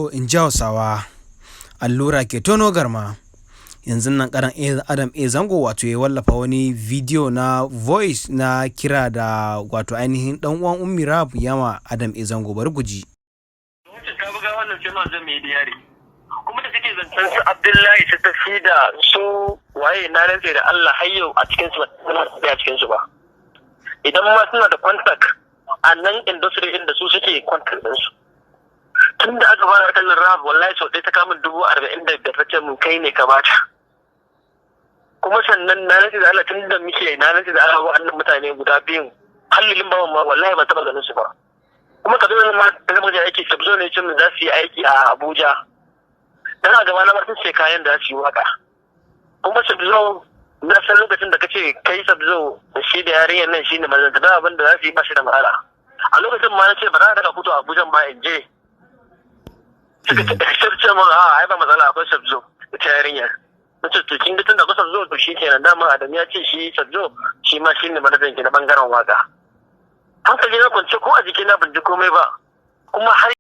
to in ji Hausawa allura ke tono garma. Yanzu nan karan Adam A Zango wato ya wallafa wani bidiyo na voice na kira da wato ainihin dan uwan Ummi Rahab yama Adam A Zango, bari ku ji. Ta buga wannan jama'a zan mai diyari. Kuma da suke zancen su Abdullahi su tafi da su waye na rantse da Allah har yau a cikin su ba a cikin su ba. Idan ma suna da contact a nan industry inda su suke contact din su. Tun da aka fara kallon Rahab wallahi sau ɗaya ta kama 45,000 ta ce mun kai ne ka bata. Kuma sannan na rantse da Allah tun da muke na rantse da Allah wa'annan mutane guda biyun hallin bawan ma wallahi ba taɓa ganin su ba. Kuma ka zo ma da zama da aiki tabzo ne cin za su yi aiki a Abuja. Dan a gaba na ma sun ce kayan da su yi waka. Kuma tabzo na san lokacin da kace kai tabzo da shi da yarinyar nan shine mazanta da abin da za su yi ba shi da matsala. A lokacin ma na ce ba za ka fito a Abuja ba in je. Suka ce mun ai ba matsala akwai tabzo ita yarinyar. Nace to kin ga tunda akwai tabzo to shi kenan dama Adam ya ce shi tabzo shi ma shine manajan ki na bangaren waka. Hankali na kwance ko a jikina ban ji komai ba kuma har